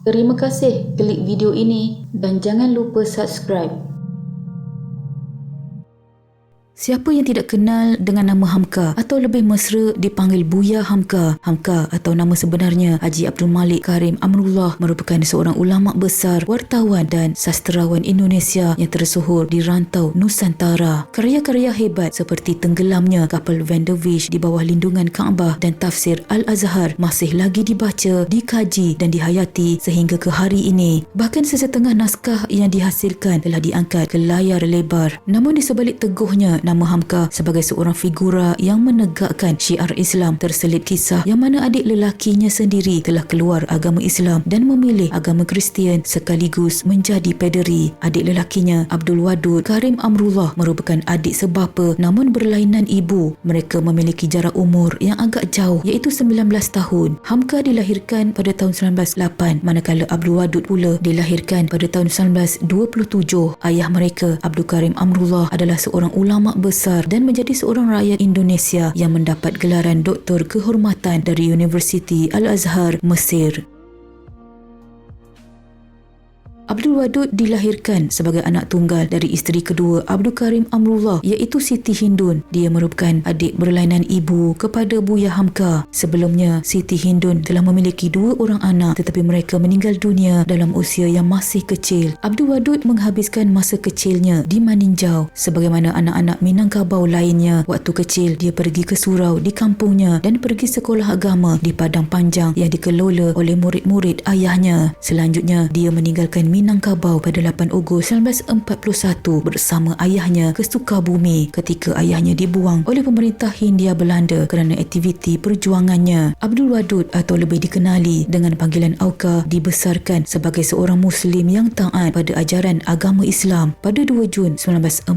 Terima kasih klik video ini dan jangan lupa subscribe. Siapa yang tidak kenal dengan nama Hamka atau lebih mesra dipanggil Buya Hamka? Hamka atau nama sebenarnya Haji Abdul Malik Karim Amrullah merupakan seorang ulama besar, wartawan dan sastrawan Indonesia yang tersohor di rantau Nusantara. Karya-karya hebat seperti tenggelamnya kapal Van der Wijk di bawah lindungan Kaabah dan tafsir Al-Azhar masih lagi dibaca, dikaji dan dihayati sehingga ke hari ini. Bahkan sesetengah naskah yang dihasilkan telah diangkat ke layar lebar. Namun di sebalik teguhnya nama Hamka sebagai seorang figura yang menegakkan syiar Islam, terselit kisah yang mana adik lelakinya sendiri telah keluar agama Islam dan memilih agama Kristian sekaligus menjadi pederi. Adik lelakinya Abdul Wadud Karim Amrullah merupakan adik sebapa namun berlainan ibu. Mereka memiliki jarak umur yang agak jauh iaitu 19 tahun. Hamka dilahirkan pada tahun 1908 manakala Abdul Wadud pula dilahirkan pada tahun 1927. Ayah mereka Abdul Karim Amrullah adalah seorang ulama besar dan menjadi seorang rakyat Indonesia yang mendapat gelaran doktor kehormatan dari Universiti Al-Azhar, Mesir. Abdul Wadud dilahirkan sebagai anak tunggal dari isteri kedua Abdul Karim Amrullah iaitu Siti Hindun. Dia merupakan adik berlainan ibu kepada Buya Hamka. Sebelumnya, Siti Hindun telah memiliki 2 orang anak tetapi mereka meninggal dunia dalam usia yang masih kecil. Abdul Wadud menghabiskan masa kecilnya di Maninjau. Sebagaimana anak-anak Minangkabau lainnya, waktu kecil dia pergi ke surau di kampungnya dan pergi sekolah agama di Padang Panjang yang dikelola oleh murid-murid ayahnya. Selanjutnya, dia meninggalkan Minangkabau pada 8 Ogos 1941 bersama ayahnya ke Sukabumi ketika ayahnya dibuang oleh pemerintah Hindia Belanda kerana aktiviti perjuangannya. Abdul Wadud atau lebih dikenali dengan panggilan Auka dibesarkan sebagai seorang Muslim yang taat pada ajaran agama Islam. Pada 2 Jun 1945,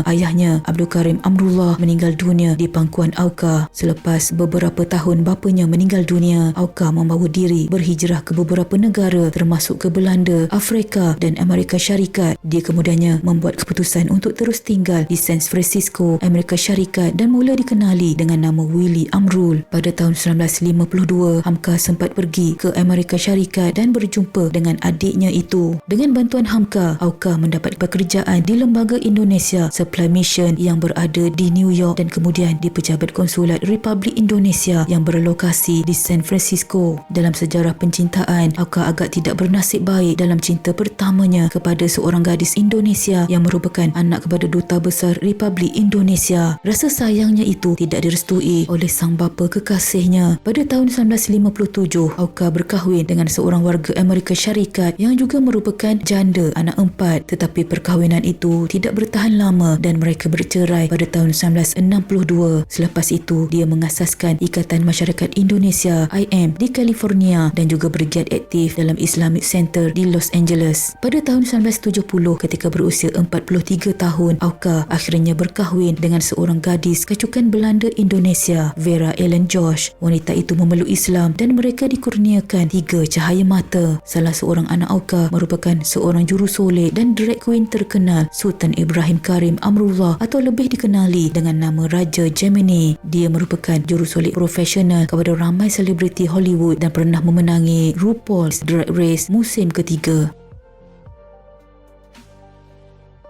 ayahnya Abdul Karim Amrullah meninggal dunia di pangkuan Auka. Selepas beberapa tahun bapanya meninggal dunia, Auka membawa diri berhijrah ke beberapa negara termasuk ke Belanda, Afrika dan Amerika Syarikat. Dia kemudiannya membuat keputusan untuk terus tinggal di San Francisco, Amerika Syarikat dan mula dikenali dengan nama Willy Amrul. Pada tahun 1952, Hamka sempat pergi ke Amerika Syarikat dan berjumpa dengan adiknya itu. Dengan bantuan Hamka, Auka mendapat pekerjaan di Lembaga Indonesia Supply Mission yang berada di New York dan kemudian di Pejabat Konsulat Republik Indonesia yang berlokasi di San Francisco. Dalam sejarah pencintaan, Auka agak tidak bernasib baik dalam cinta pertamanya kepada seorang gadis Indonesia yang merupakan anak kepada Duta Besar Republik Indonesia. Rasa sayangnya itu tidak direstui oleh sang bapa kekasihnya. Pada tahun 1957, Auka berkahwin dengan seorang warga Amerika Syarikat yang juga merupakan janda anak 4, tetapi perkahwinan itu tidak bertahan lama dan mereka bercerai pada tahun 1962. Selepas itu, dia mengasaskan Ikatan Masyarakat Indonesia IM di California dan juga bergiat aktif dalam Islamic Center di Los Angeles. Pada tahun 1970 ketika berusia 43 tahun, Auka akhirnya berkahwin dengan seorang gadis kacukan Belanda Indonesia, Vera Ellen Josh. Wanita itu memeluk Islam dan mereka dikurniakan 3 cahaya mata. Salah seorang anak Auka merupakan seorang jurusolek dan drag queen terkenal, Sultan Ibrahim Karim Amrullah atau lebih dikenali dengan nama Raja Gemini. Dia merupakan jurusolek profesional kepada ramai selebriti Hollywood dan pernah memenangi RuPaul's Drag Race musim ketiga.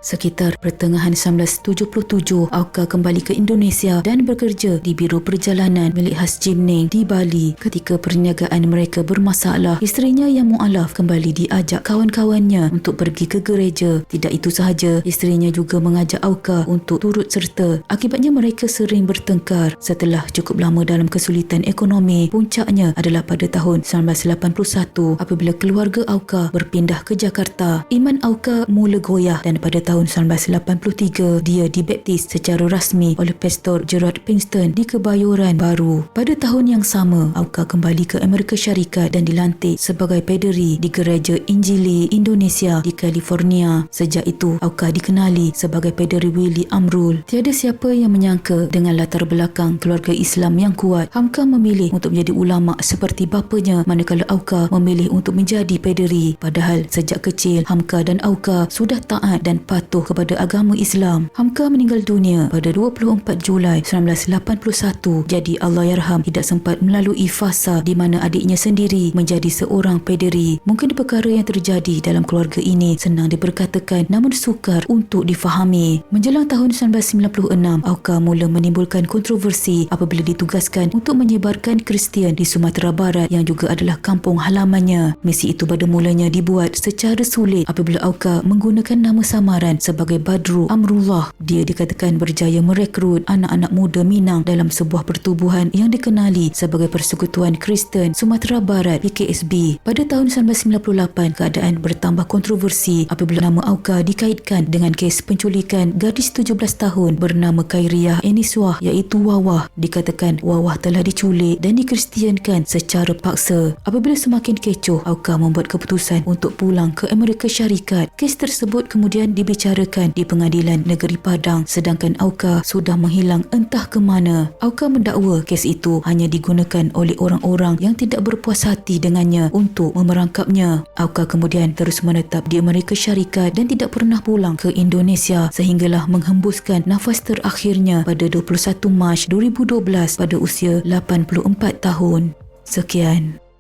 Sekitar pertengahan 1977, Auka kembali ke Indonesia dan bekerja di Biro Perjalanan milik Has Jimning di Bali. Ketika perniagaan mereka bermasalah, isterinya yang mualaf kembali diajak kawan-kawannya untuk pergi ke gereja. Tidak itu sahaja, isterinya juga mengajak Auka untuk turut serta. Akibatnya mereka sering bertengkar. Setelah cukup lama dalam kesulitan ekonomi, puncaknya adalah pada tahun 1981 apabila keluarga Auka berpindah ke Jakarta. Iman Auka mula goyah dan pada tahun 1983 dia dibaptis secara rasmi oleh Pastor Gerard Pinkston di Kebayoran Baru. Pada tahun yang sama, Auka kembali ke Amerika Syarikat dan dilantik sebagai pederi di Gereja Injili Indonesia di California. Sejak itu, Auka dikenali sebagai pederi Willy Amrul. Tiada siapa yang menyangka dengan latar belakang keluarga Islam yang kuat, Hamka memilih untuk menjadi ulama seperti bapanya manakala Auka memilih untuk menjadi pederi. Padahal sejak kecil, Hamka dan Auka sudah taat dan patuh berpatuh kepada agama Islam. Hamka meninggal dunia pada 24 Julai 1981. Jadi Allahyarham tidak sempat melalui fasa di mana adiknya sendiri menjadi seorang pederi. Mungkin perkara yang terjadi dalam keluarga ini senang diperkatakan namun sukar untuk difahami. Menjelang tahun 1996, Auka mula menimbulkan kontroversi apabila ditugaskan untuk menyebarkan Kristian di Sumatera Barat yang juga adalah kampung halamannya. Misi itu pada mulanya dibuat secara sulit apabila Auka menggunakan nama samaran sebagai Badru Amrullah. Dia dikatakan berjaya merekrut anak-anak muda Minang dalam sebuah pertubuhan yang dikenali sebagai Persekutuan Kristen Sumatera Barat PKSB. Pada tahun 1998, keadaan bertambah kontroversi apabila nama Auka dikaitkan dengan kes penculikan gadis 17 tahun bernama Khairiah Eniswah iaitu Wawah. Dikatakan Wawah telah diculik dan dikristiankan secara paksa. Apabila semakin kecoh, Auka membuat keputusan untuk pulang ke Amerika Syarikat. Kes tersebut kemudian dibicarakan di Pengadilan Negeri Padang sedangkan Auka sudah menghilang entah ke mana. Auka mendakwa kes itu hanya digunakan oleh orang-orang yang tidak berpuas hati dengannya untuk memerangkapnya. Auka kemudian terus menetap di Amerika Syarikat dan tidak pernah pulang ke Indonesia sehinggalah menghembuskan nafas terakhirnya pada 21 Mac 2012 pada usia 84 tahun. Sekian.